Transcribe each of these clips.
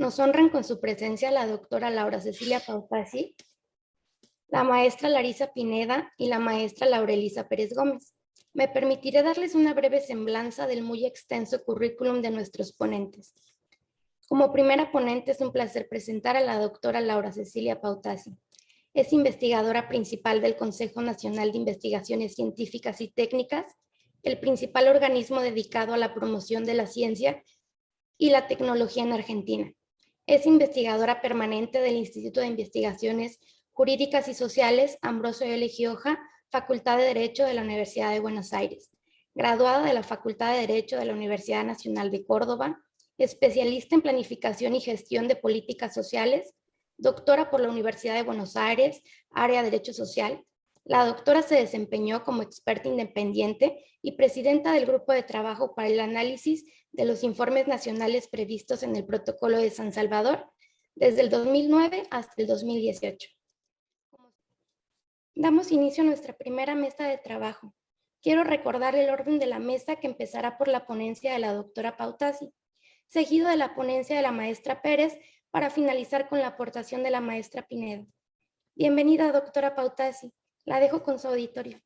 Nos honran con su presencia la doctora Laura Cecilia Pautasi, la maestra Larisa Pineda y la maestra Laurelisa Pérez Gómez. Me permitiré darles una breve semblanza del muy extenso currículum de nuestros ponentes. Como primera ponente es un placer presentar a la doctora Laura Cecilia Pautasi. Es investigadora principal del Consejo Nacional de Investigaciones Científicas y Técnicas, el principal organismo dedicado a la promoción de la ciencia y la tecnología en Argentina. Es investigadora permanente del Instituto de Investigaciones Jurídicas y Sociales Ambrosio L. Gioja, Facultad de Derecho de la Universidad de Buenos Aires, graduada de la Facultad de Derecho de la Universidad Nacional de Córdoba, especialista en planificación y gestión de políticas sociales, doctora por la Universidad de Buenos Aires, área de Derecho Social. La doctora se desempeñó como experta independiente y presidenta del Grupo de Trabajo para el Análisis de los Informes Nacionales previstos en el Protocolo de San Salvador desde el 2009 hasta el 2018. Damos inicio a nuestra primera mesa de trabajo. Quiero recordar el orden de la mesa que empezará por la ponencia de la doctora Pautasi, seguido de la ponencia de la maestra Pérez, para finalizar con la aportación de la maestra Pineda. Bienvenida, doctora Pautasi. La dejo con su auditorio.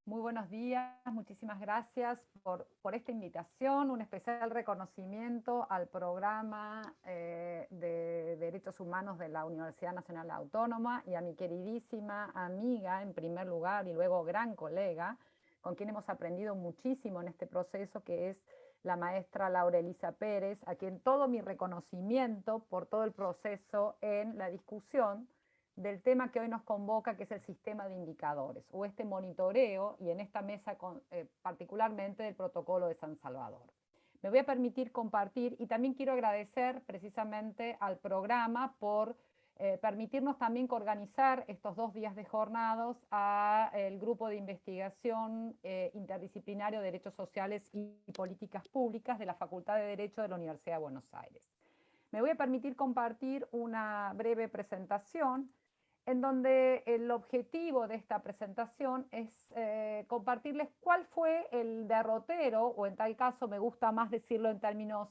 Muy buenos días, muchísimas gracias por esta invitación, un especial reconocimiento al programa de Derechos Humanos de la Universidad Nacional Autónoma y a mi queridísima amiga, en primer lugar, y luego gran colega, con quien hemos aprendido muchísimo en este proceso, que es la maestra Laurelisa Pérez, a quien todo mi reconocimiento por todo el proceso en la discusión del tema que hoy nos convoca, que es el sistema de indicadores, o este monitoreo, y en esta mesa particularmente del Protocolo de San Salvador. Me voy a permitir compartir, y también quiero agradecer precisamente al programa por permitirnos también organizar estos 2 días de jornadas al Grupo de Investigación Interdisciplinario de Derechos Sociales y Políticas Públicas de la Facultad de Derecho de la Universidad de Buenos Aires. Me voy a permitir compartir una breve presentación en donde el objetivo de esta presentación es compartirles cuál fue el derrotero, o en tal caso me gusta más decirlo en términos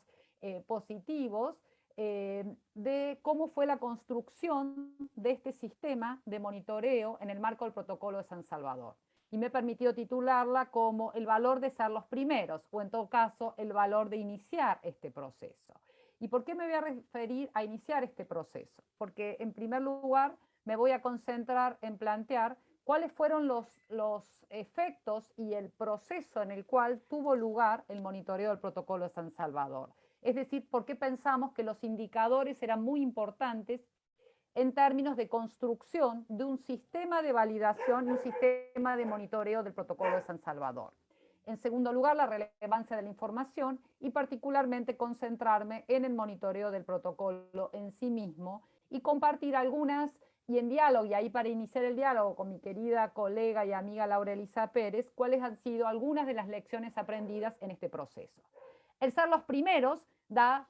positivos, de cómo fue la construcción de este sistema de monitoreo en el marco del Protocolo de San Salvador. Y me he permitido titularla como el valor de ser los primeros, o en todo caso, el valor de iniciar este proceso. ¿Y por qué me voy a referir a iniciar este proceso? Porque, en primer lugar, me voy a concentrar en plantear cuáles fueron los efectos y el proceso en el cual tuvo lugar el monitoreo del Protocolo de San Salvador. Es decir, por qué pensamos que los indicadores eran muy importantes en términos de construcción de un sistema de validación y un sistema de monitoreo del Protocolo de San Salvador. En segundo lugar, la relevancia de la información y particularmente concentrarme en el monitoreo del protocolo en sí mismo y compartir algunas, y en diálogo, y ahí para iniciar el diálogo con mi querida colega y amiga Laurelisa Pérez, cuáles han sido algunas de las lecciones aprendidas en este proceso. El ser los primeros da,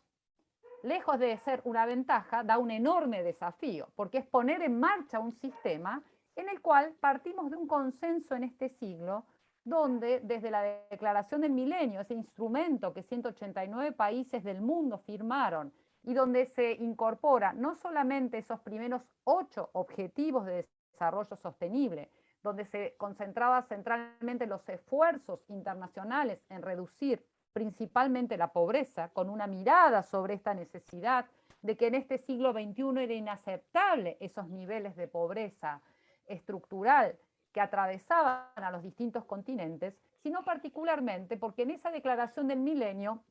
lejos de ser una ventaja, da un enorme desafío, porque es poner en marcha un sistema en el cual partimos de un consenso en este siglo, donde desde la Declaración del Milenio, ese instrumento que 189 países del mundo firmaron, y donde se incorpora no solamente esos primeros 8 objetivos de desarrollo sostenible, donde se concentraba centralmente los esfuerzos internacionales en reducir principalmente la pobreza, con una mirada sobre esta necesidad de que en este siglo XXI era inaceptable esos niveles de pobreza estructural que atravesaban a los distintos continentes, sino particularmente porque en esa Declaración del Milenio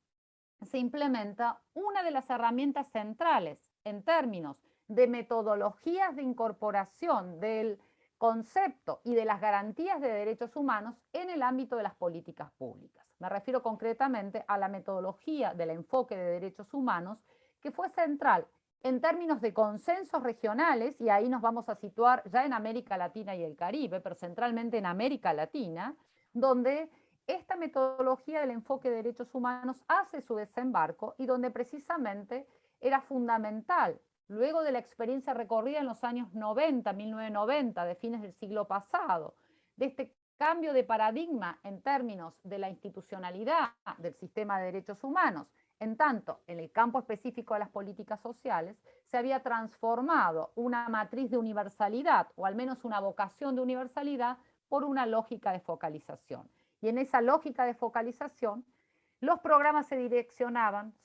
se implementa una de las herramientas centrales en términos de metodologías de incorporación del concepto y de las garantías de derechos humanos en el ámbito de las políticas públicas. Me refiero concretamente a la metodología del enfoque de derechos humanos, que fue central en términos de consensos regionales, y ahí nos vamos a situar ya en América Latina y el Caribe, pero centralmente en América Latina, donde esta metodología del enfoque de derechos humanos hace su desembarco y donde precisamente era fundamental, luego de la experiencia recorrida en los años 90, 1990, de fines del siglo pasado, de este cambio de paradigma en términos de la institucionalidad del sistema de derechos humanos, En tanto, en el campo específico de las políticas sociales, se había transformado una matriz de universalidad, o al menos una vocación de universalidad, por una lógica de focalización. Y en esa lógica de focalización, los programas se direccionaban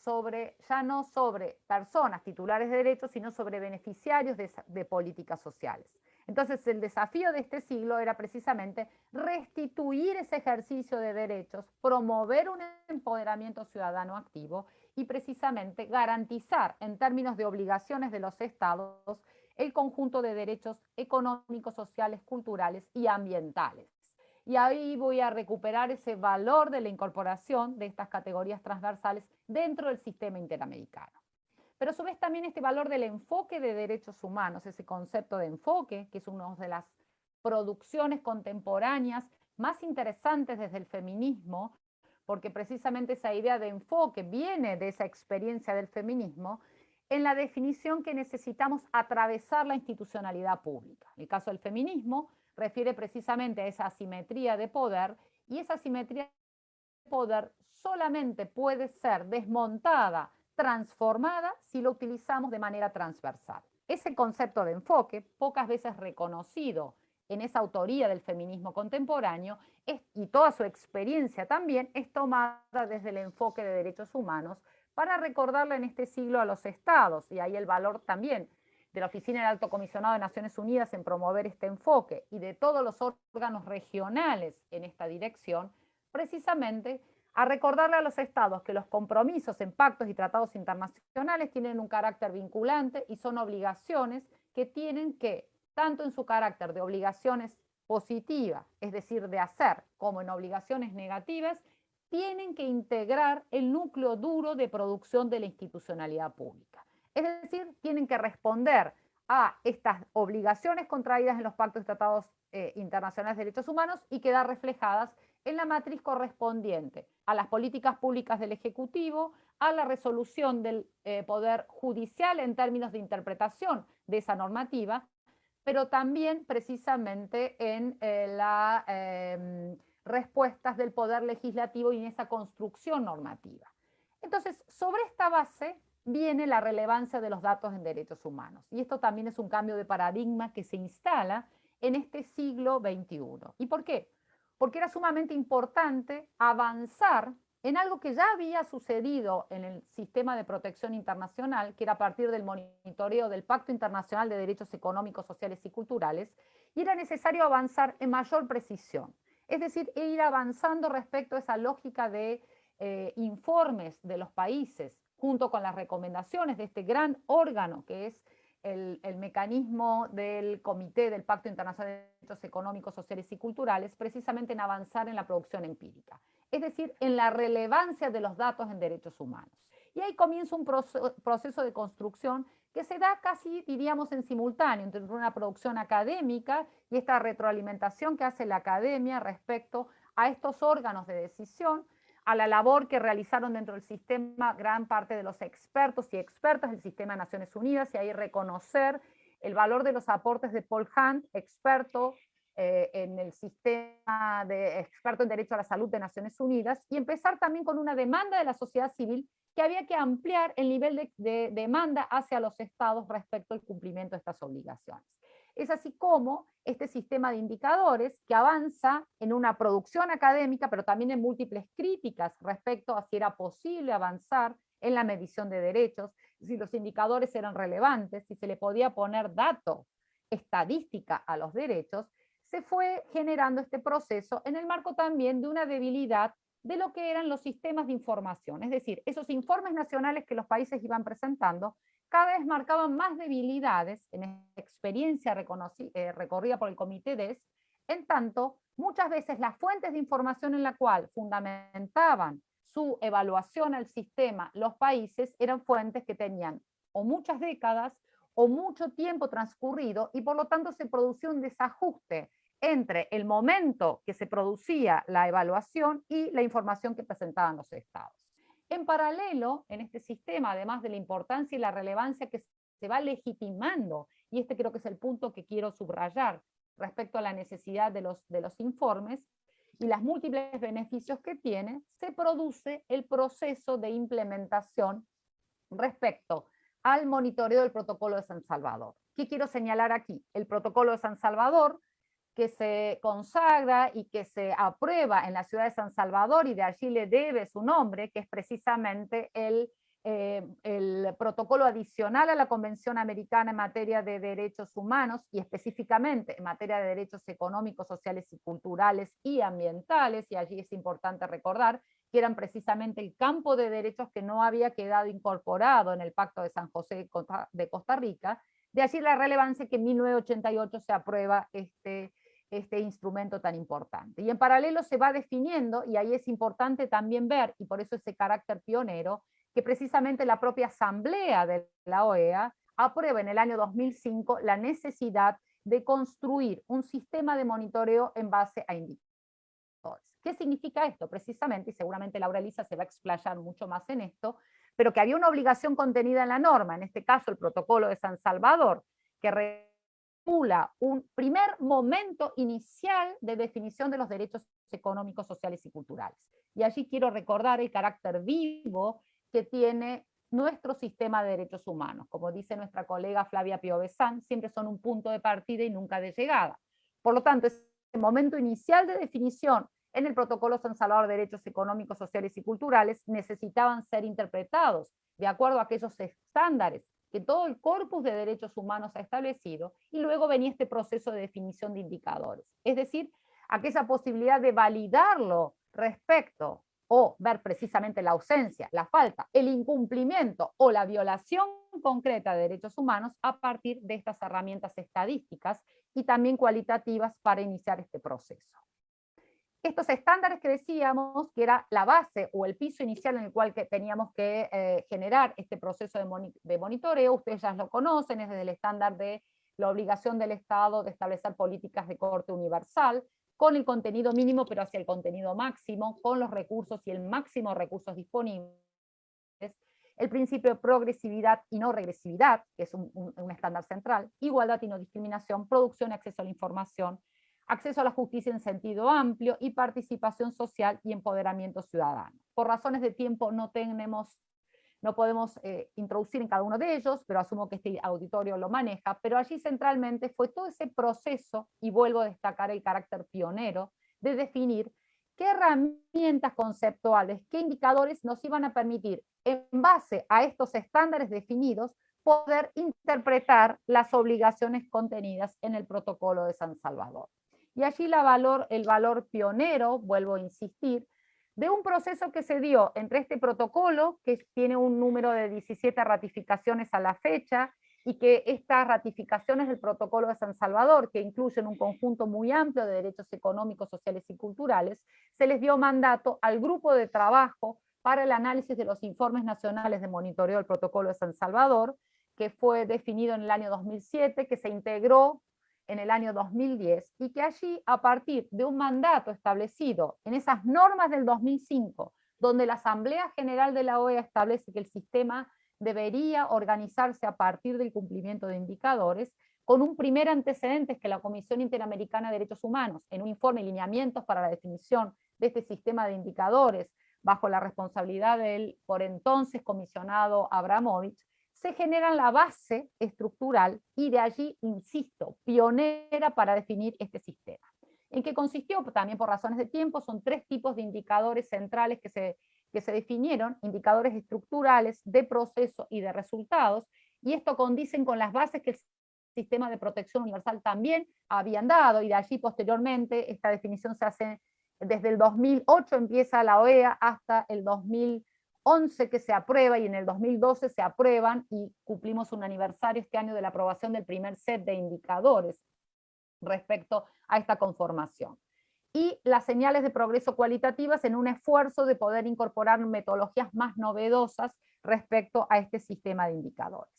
ya no sobre personas titulares de derechos, sino sobre beneficiarios de políticas sociales. Entonces, el desafío de este siglo era precisamente restituir ese ejercicio de derechos, promover un empoderamiento ciudadano activo y precisamente garantizar, en términos de obligaciones de los estados, el conjunto de derechos económicos, sociales, culturales y ambientales. Y ahí voy a recuperar ese valor de la incorporación de estas categorías transversales dentro del sistema interamericano. Pero a su vez también este valor del enfoque de derechos humanos, ese concepto de enfoque, que es una de las producciones contemporáneas más interesantes desde el feminismo, porque precisamente esa idea de enfoque viene de esa experiencia del feminismo, en la definición que necesitamos atravesar la institucionalidad pública. El caso del feminismo refiere precisamente a esa asimetría de poder, y esa asimetría de poder solamente puede ser desmontada, transformada, si lo utilizamos de manera transversal. Ese concepto de enfoque, pocas veces reconocido en esa autoría del feminismo contemporáneo, y toda su experiencia también, es tomada desde el enfoque de derechos humanos para recordarle en este siglo a los estados, y ahí el valor también de la Oficina del Alto Comisionado de Naciones Unidas en promover este enfoque y de todos los órganos regionales en esta dirección, precisamente a recordarle a los estados que los compromisos en pactos y tratados internacionales tienen un carácter vinculante y son obligaciones que tienen que, tanto en su carácter de obligaciones positivas, es decir, de hacer, como en obligaciones negativas, tienen que integrar el núcleo duro de producción de la institucionalidad pública. Es decir, tienen que responder a estas obligaciones contraídas en los pactos y tratados internacionales de derechos humanos y quedar reflejadas en la matriz correspondiente a las políticas públicas del Ejecutivo, a la resolución del Poder Judicial en términos de interpretación de esa normativa, pero también precisamente en las respuestas del Poder Legislativo y en esa construcción normativa. Entonces, sobre esta base viene la relevancia de los datos en derechos humanos. Y esto también es un cambio de paradigma que se instala en este siglo XXI. ¿Y por qué? Porque era sumamente importante avanzar en algo que ya había sucedido en el sistema de protección internacional, que era a partir del monitoreo del Pacto Internacional de Derechos Económicos, Sociales y Culturales, y era necesario avanzar en mayor precisión. Es decir, ir avanzando respecto a esa lógica de informes de los países, junto con las recomendaciones de este gran órgano que es el mecanismo del Comité del Pacto Internacional de Derechos Económicos, Sociales y Culturales, precisamente en avanzar en la producción empírica, es decir, en la relevancia de los datos en derechos humanos. Y ahí comienza un proceso de construcción que se da casi, diríamos, en simultáneo entre una producción académica y esta retroalimentación que hace la academia respecto a estos órganos de decisión, a la labor que realizaron dentro del sistema gran parte de los expertos y expertas del sistema de Naciones Unidas, y ahí reconocer el valor de los aportes de Paul Hunt, experto en el sistema experto en Derecho a la Salud de Naciones Unidas, y empezar también con una demanda de la sociedad civil que había que ampliar el nivel de demanda hacia los estados respecto al cumplimiento de estas obligaciones. Es así como este sistema de indicadores que avanza en una producción académica, pero también en múltiples críticas respecto a si era posible avanzar en la medición de derechos, si los indicadores eran relevantes, si se le podía poner dato, estadística a los derechos, se fue generando este proceso en el marco también de una debilidad de lo que eran los sistemas de información. Es decir, esos informes nacionales que los países iban presentando cada vez marcaban más debilidades en esta experiencia recorrida por el Comité DES, en tanto, muchas veces las fuentes de información en la cual fundamentaban su evaluación al sistema los países eran fuentes que tenían o muchas décadas o mucho tiempo transcurrido, y por lo tanto se producía un desajuste entre el momento que se producía la evaluación y la información que presentaban los estados. En paralelo, en este sistema, además de la importancia y la relevancia que se va legitimando, y este creo que es el punto que quiero subrayar respecto a la necesidad de los informes, y los múltiples beneficios que tiene, se produce el proceso de implementación respecto al monitoreo del protocolo de San Salvador. ¿Qué quiero señalar aquí? El protocolo de San Salvador, que se consagra y que se aprueba en la ciudad de San Salvador, y de allí le debe su nombre, que es precisamente el protocolo adicional a la Convención Americana en materia de derechos humanos, y específicamente en materia de derechos económicos, sociales y culturales y ambientales, y allí es importante recordar que eran precisamente el campo de derechos que no había quedado incorporado en el Pacto de San José de Costa Rica. De allí la relevancia que en 1988 se aprueba este instrumento tan importante. Y en paralelo se va definiendo, y ahí es importante también ver, y por eso ese carácter pionero, que precisamente la propia Asamblea de la OEA aprueba en el año 2005 la necesidad de construir un sistema de monitoreo en base a indicadores. ¿Qué significa esto? Precisamente, y seguramente Laura Elisa se va a explayar mucho más en esto, pero que había una obligación contenida en la norma, en este caso el protocolo de San Salvador, que regula un primer momento inicial de definición de los derechos económicos, sociales y culturales. Y allí quiero recordar el carácter vivo que tiene nuestro sistema de derechos humanos. Como dice nuestra colega Flavia Piovesan, siempre son un punto de partida y nunca de llegada. Por lo tanto, ese momento inicial de definición en el protocolo San Salvador de Derechos Económicos, Sociales y Culturales necesitaban ser interpretados de acuerdo a aquellos estándares que todo el corpus de derechos humanos ha establecido, y luego venía este proceso de definición de indicadores. Es decir, aquella posibilidad de validarlo respecto o ver precisamente la ausencia, la falta, el incumplimiento o la violación concreta de derechos humanos a partir de estas herramientas estadísticas y también cualitativas para iniciar este proceso. Estos estándares que decíamos, que era la base o el piso inicial en el cual teníamos que generar este proceso de monitoreo, ustedes ya lo conocen, es desde el estándar de la obligación del Estado de establecer políticas de corte universal, con el contenido mínimo pero hacia el contenido máximo, con los recursos y el máximo de recursos disponibles, el principio de progresividad y no regresividad, que es un estándar central, igualdad y no discriminación, producción y acceso a la información, acceso a la justicia en sentido amplio y participación social y empoderamiento ciudadano. Por razones de tiempo no podemos introducir en cada uno de ellos, pero asumo que este auditorio lo maneja, pero allí centralmente fue todo ese proceso, y vuelvo a destacar el carácter pionero, de definir qué herramientas conceptuales, qué indicadores nos iban a permitir, en base a estos estándares definidos, poder interpretar las obligaciones contenidas en el protocolo de San Salvador. Y allí el valor pionero, vuelvo a insistir, de un proceso que se dio entre este protocolo, que tiene un número de 17 ratificaciones a la fecha, y que estas ratificaciones del protocolo de San Salvador, que incluyen un conjunto muy amplio de derechos económicos, sociales y culturales, se les dio mandato al grupo de trabajo para el análisis de los informes nacionales de monitoreo del protocolo de San Salvador, que fue definido en el año 2007, que se integró en el año 2010, y que allí, a partir de un mandato establecido en esas normas del 2005, donde la Asamblea General de la OEA establece que el sistema debería organizarse a partir del cumplimiento de indicadores, con un primer antecedente, es que la Comisión Interamericana de Derechos Humanos, en un informe Lineamientos para la definición de este sistema de indicadores, bajo la responsabilidad del por entonces comisionado Abramovich, se genera la base estructural, y de allí, insisto, pionera para definir este sistema. ¿En qué consistió? También por razones de tiempo, son 3 tipos de indicadores centrales que se definieron: indicadores estructurales, de proceso y de resultados, y esto condicen con las bases que el sistema de protección universal también habían dado, y de allí posteriormente esta definición se hace desde el 2008, empieza la OEA, hasta el 2011 que se aprueba, y en el 2012 se aprueban, y cumplimos un aniversario este año de la aprobación del primer set de indicadores respecto a esta conformación. Y las señales de progreso cualitativas en un esfuerzo de poder incorporar metodologías más novedosas respecto a este sistema de indicadores.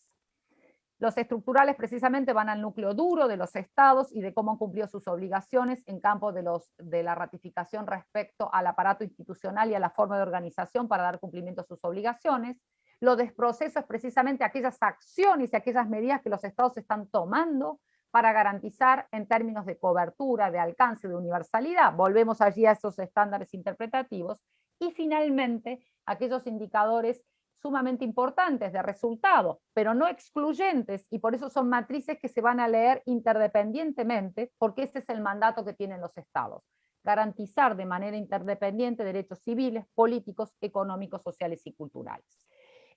Los estructurales precisamente van al núcleo duro de los estados y de cómo han cumplido sus obligaciones en campo de la ratificación respecto al aparato institucional y a la forma de organización para dar cumplimiento a sus obligaciones. Lo de proceso es precisamente aquellas acciones y aquellas medidas que los estados están tomando para garantizar en términos de cobertura, de alcance, de universalidad. Volvemos allí a esos estándares interpretativos. Y finalmente, aquellos indicadores sumamente importantes de resultado, pero no excluyentes, y por eso son matrices que se van a leer interdependientemente, porque ese es el mandato que tienen los estados: garantizar de manera interdependiente derechos civiles, políticos, económicos, sociales y culturales.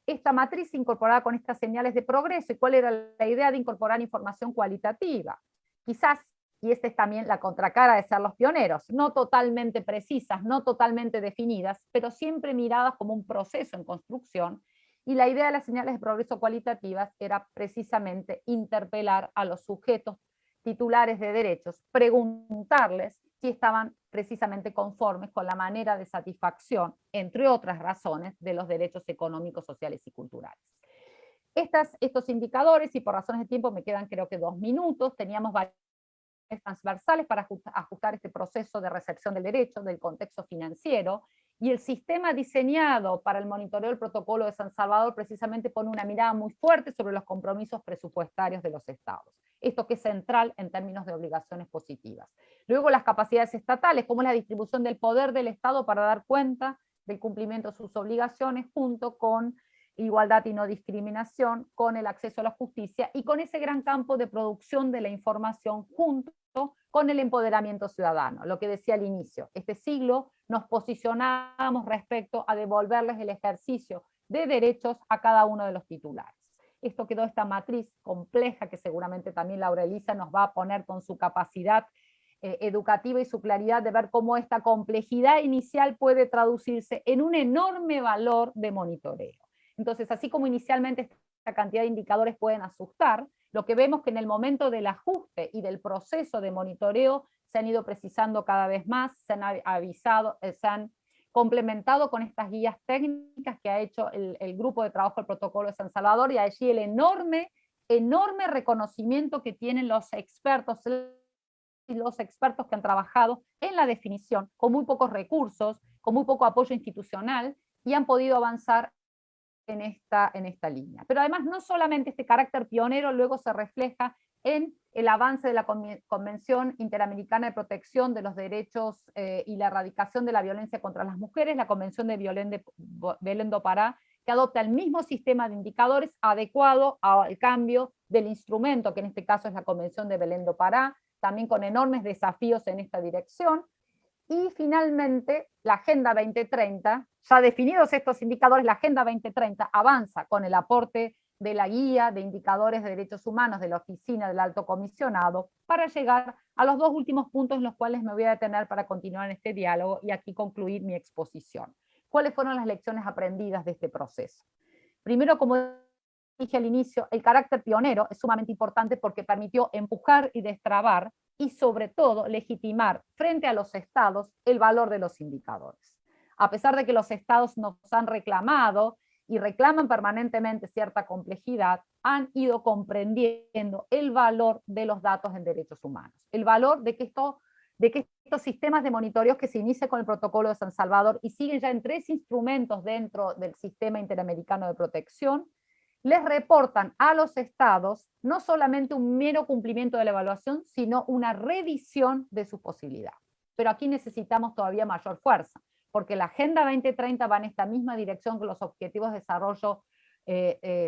Esta matriz se incorporaba con estas señales de progreso. ¿Y cuál era la idea de incorporar información cualitativa? Quizás, y esta es también la contracara de ser los pioneros, no totalmente precisas, no totalmente definidas, pero siempre miradas como un proceso en construcción, y la idea de las señales de progreso cualitativas era precisamente interpelar a los sujetos titulares de derechos, preguntarles si estaban precisamente conformes con la manera de satisfacción, entre otras razones, de los derechos económicos, sociales y culturales. Estos indicadores, y por razones de tiempo me quedan creo que 2 minutos, teníamos varias transversales para ajustar este proceso de recepción del derecho, del contexto financiero, y el sistema diseñado para el monitoreo del protocolo de San Salvador precisamente pone una mirada muy fuerte sobre los compromisos presupuestarios de los estados. Esto que es central en términos de obligaciones positivas. Luego las capacidades estatales, como es la distribución del poder del Estado para dar cuenta del cumplimiento de sus obligaciones, junto con igualdad y no discriminación, con el acceso a la justicia y con ese gran campo de producción de la información junto con el empoderamiento ciudadano. Lo que decía al inicio, este siglo nos posicionamos respecto a devolverles el ejercicio de derechos a cada uno de los titulares. Esto quedó esta matriz compleja que seguramente también Laura Elisa nos va a poner con su capacidad educativa y su claridad de ver cómo esta complejidad inicial puede traducirse en un enorme valor de monitoreo. Entonces, así como inicialmente esta cantidad de indicadores pueden asustar, lo que vemos que en el momento del ajuste y del proceso de monitoreo se han ido precisando cada vez más, se han avisado, se han complementado con estas guías técnicas que ha hecho el grupo de trabajo del protocolo de San Salvador, y allí el enorme reconocimiento que tienen los expertos que han trabajado en la definición, con muy pocos recursos, con muy poco apoyo institucional, y han podido avanzar en esta línea. Pero además no solamente este carácter pionero luego se refleja en el avance de la Convención Interamericana de Protección de los Derechos y la Erradicación de la Violencia contra las Mujeres, la Convención de Belén do Pará, que adopta el mismo sistema de indicadores adecuado al cambio del instrumento, que en este caso es la Convención de Belén do Pará, también con enormes desafíos en esta dirección. Y finalmente, la Agenda 2030, ya definidos estos indicadores, la Agenda 2030 avanza con el aporte de la guía de indicadores de derechos humanos de la Oficina del Alto Comisionado para llegar a los 2 últimos puntos en los cuales me voy a detener para continuar en este diálogo y aquí concluir mi exposición. ¿Cuáles fueron las lecciones aprendidas de este proceso? Primero, como dije al inicio, el carácter pionero es sumamente importante porque permitió empujar y destrabar y sobre todo legitimar frente a los estados el valor de los indicadores. A pesar de que los estados nos han reclamado y reclaman permanentemente cierta complejidad, han ido comprendiendo el valor de los datos en derechos humanos, el valor de que estos sistemas de monitoreo que se inician con el protocolo de San Salvador y siguen ya en 3 instrumentos dentro del sistema interamericano de protección, les reportan a los estados no solamente un mero cumplimiento de la evaluación, sino una revisión de su posibilidad. Pero aquí necesitamos todavía mayor fuerza, porque la Agenda 2030 va en esta misma dirección que los Objetivos de Desarrollo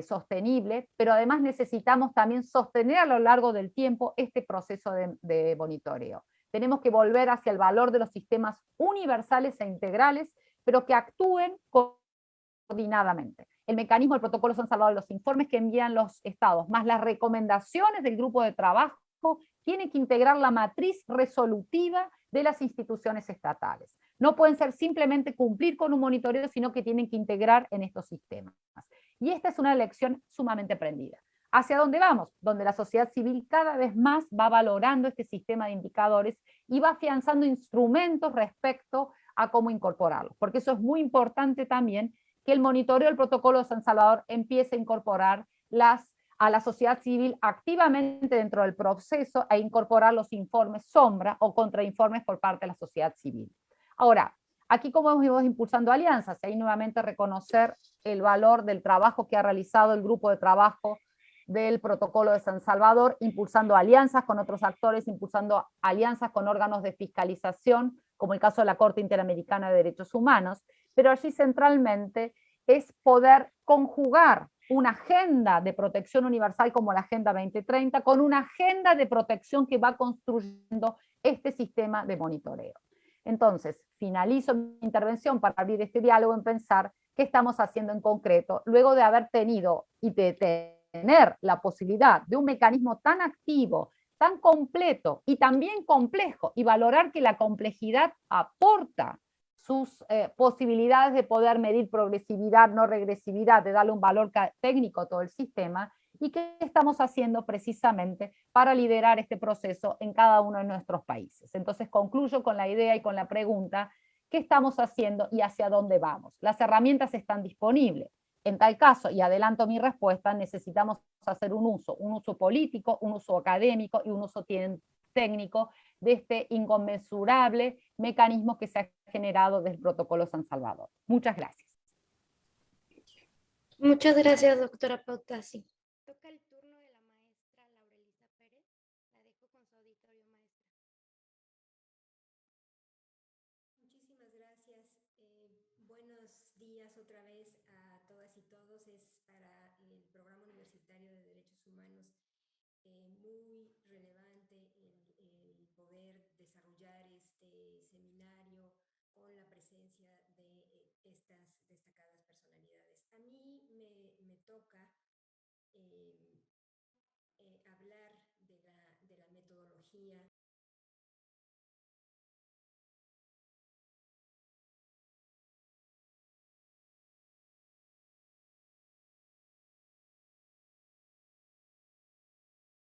Sostenible, pero además necesitamos también sostener a lo largo del tiempo este proceso de monitoreo. Tenemos que volver hacia el valor de los sistemas universales e integrales, pero que actúen coordinadamente. El mecanismo del protocolo San Salvador, los informes que envían los estados, más las recomendaciones del grupo de trabajo, tienen que integrar la matriz resolutiva de las instituciones estatales. No pueden ser simplemente cumplir con un monitoreo, sino que tienen que integrar en estos sistemas. Y esta es una lección sumamente aprendida. ¿Hacia dónde vamos? Donde la sociedad civil cada vez más va valorando este sistema de indicadores y va afianzando instrumentos respecto a cómo incorporarlos, porque eso es muy importante también, que el monitoreo del protocolo de San Salvador empiece a incorporar a la sociedad civil activamente dentro del proceso e incorporar los informes sombra o contrainformes por parte de la sociedad civil. Ahora, aquí como hemos ido impulsando alianzas, ahí nuevamente reconocer el valor del trabajo que ha realizado el grupo de trabajo del Protocolo de San Salvador, impulsando alianzas con otros actores, impulsando alianzas con órganos de fiscalización, como el caso de la Corte Interamericana de Derechos Humanos, pero allí centralmente es poder conjugar una agenda de protección universal como la Agenda 2030 con una agenda de protección que va construyendo este sistema de monitoreo. Entonces, finalizo mi intervención para abrir este diálogo en pensar qué estamos haciendo en concreto, luego de haber tenido y de tener la posibilidad de un mecanismo tan activo, tan completo y también complejo, y valorar que la complejidad aporta sus posibilidades de poder medir progresividad, no regresividad, de darle un valor técnico a todo el sistema, y qué estamos haciendo precisamente para liderar este proceso en cada uno de nuestros países. Entonces concluyo con la idea y con la pregunta: ¿qué estamos haciendo y hacia dónde vamos? Las herramientas están disponibles. En tal caso, y adelanto mi respuesta, necesitamos hacer un uso político, un uso académico y un uso técnico de este inconmensurable mecanismo que se ha generado desde el Protocolo San Salvador. Muchas gracias. Muchas gracias, doctora Pautasi. Toca el turno de la maestra Laurelisa Pérez. La dejo con su auditorio, maestra. Muchísimas gracias. Buenos días otra vez a todas y todos. Es para el Programa Universitario de Derechos Humanos muy relevante el poder desarrollar este seminario con la presencia de estas destacadas personalidades. A mí me toca hablar de la metodología